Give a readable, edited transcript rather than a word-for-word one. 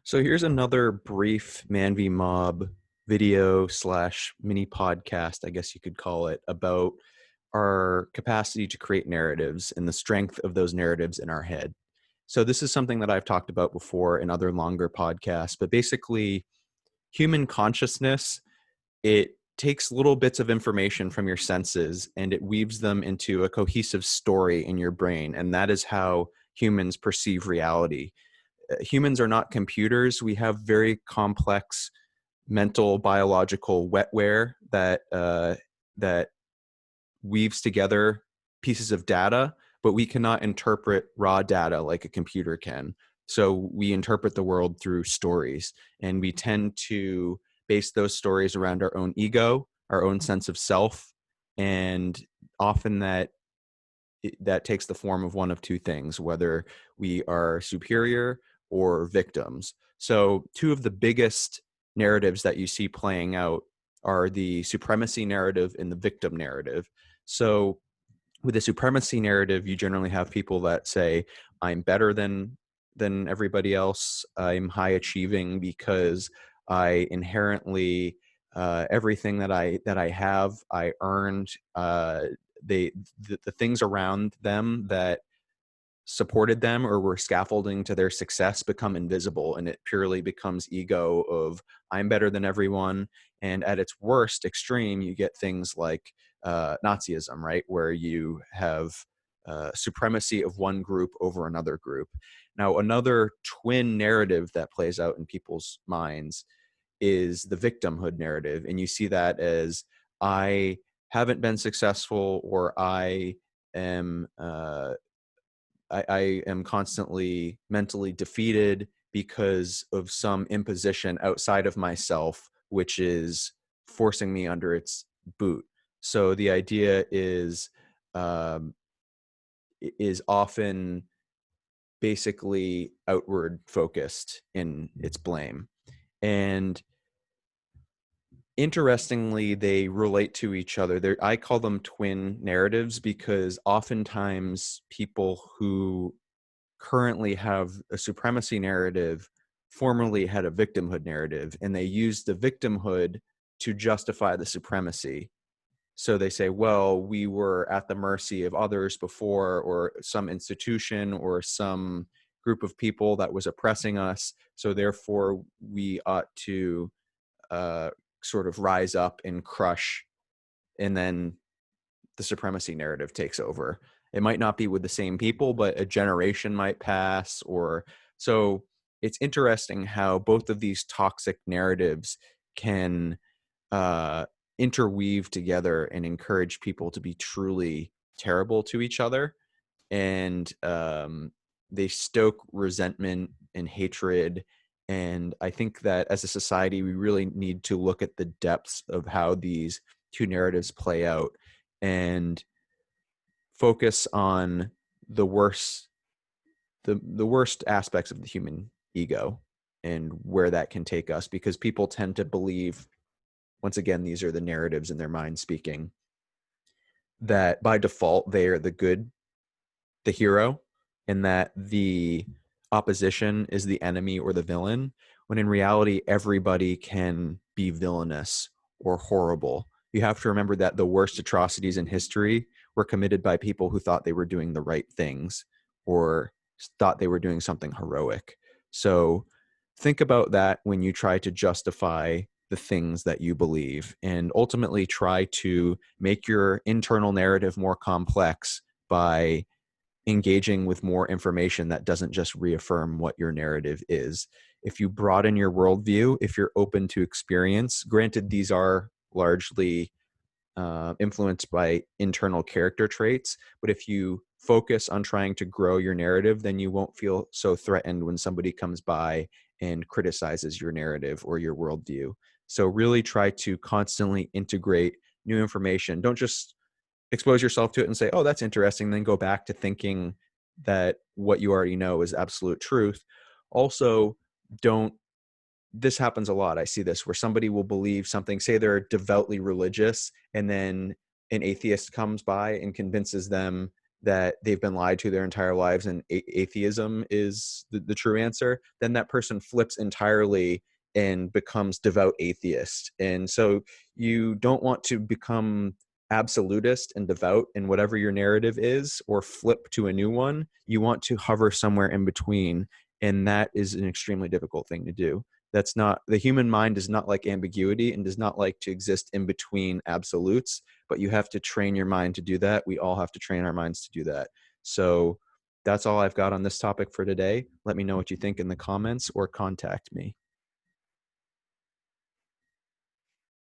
So here's another brief Man v Mob video slash mini podcast, I guess you could call it, about our capacity to create narratives and the strength of those narratives in our head. So this is something that I've talked about before in other longer podcasts, but basically human consciousness, it takes little bits of information from your senses and it weaves them into a cohesive story in your brain. And that is how humans perceive reality. Humans are not computers. We have very complex mental biological wetware that weaves together pieces of data, but we cannot interpret raw data like a computer can. So we interpret the world through stories, and we tend to base those stories around our own ego, our own sense of self, and often that takes the form of one of two things, whether we are superior or victims. So two of the biggest narratives that you see playing out are the supremacy narrative and the victim narrative. So with the supremacy narrative, you generally have people that say, I'm better than everybody else. I'm high achieving because I inherently everything that I have, I earned. The things around them that supported them or were scaffolding to their success become invisible, and it purely becomes ego of I'm better than everyone. And at its worst extreme, you get things like Nazism, right, where you have supremacy of one group over another group. Now another twin narrative that plays out in people's minds is the victimhood narrative, and you see that as I haven't been successful, or am I am constantly mentally defeated because of some imposition outside of myself, which is forcing me under its boot. So the idea um, is often basically outward focused in its blame. And interestingly, they relate to each other. I call them twin narratives because oftentimes people who currently have a supremacy narrative formerly had a victimhood narrative, and they use the victimhood to justify the supremacy. So they say, well, we were at the mercy of others before, or some institution or some group of people that was oppressing us, so therefore we ought to uh, sort of rise up and crush, and then the supremacy narrative takes over. It might not be with the same people, but a generation might pass. Or so it's interesting how both of these toxic narratives can uh, interweave together and encourage people to be truly terrible to each other. And they stoke resentment and hatred. And I think that as a society, we really need to look at the depths of how these two narratives play out and focus on the worst the worst aspects of the human ego and where that can take us, because people tend to believe, once again, these are the narratives in their mind speaking, that by default they are the good, the hero, and that the opposition is the enemy or the villain, when in reality everybody can be villainous or horrible. You have to remember that the worst atrocities in history were committed by people who thought they were doing the right things or thought they were doing something heroic. So think about that when you try to justify the things that you believe, and ultimately try to make your internal narrative more complex by engaging with more information that doesn't just reaffirm what your narrative is. If you broaden your worldview, if you're open to experience, granted, these are largely influenced by internal character traits, but if you focus on trying to grow your narrative, then you won't feel so threatened when somebody comes by and criticizes your narrative or your worldview. So really try to constantly integrate new information. Don't just expose yourself to it and say, oh, that's interesting, then go back to thinking that what you already know is absolute truth. Also, don't, this happens a lot. I see this where somebody will believe something, say they're devoutly religious, and then an atheist comes by and convinces them that they've been lied to their entire lives and atheism is the true answer, then that person flips entirely and becomes devout atheist. And so you don't want to become absolutist and devout in whatever your narrative is or flip to a new one. You want to hover somewhere in between, and that is an extremely difficult thing to do. That's not, the human mind does not like ambiguity and does not like to exist in between absolutes, but you have to train your mind to do that. We all have to train our minds to do that. So that's all I've got on this topic for today. Let me know what you think in the comments or contact me.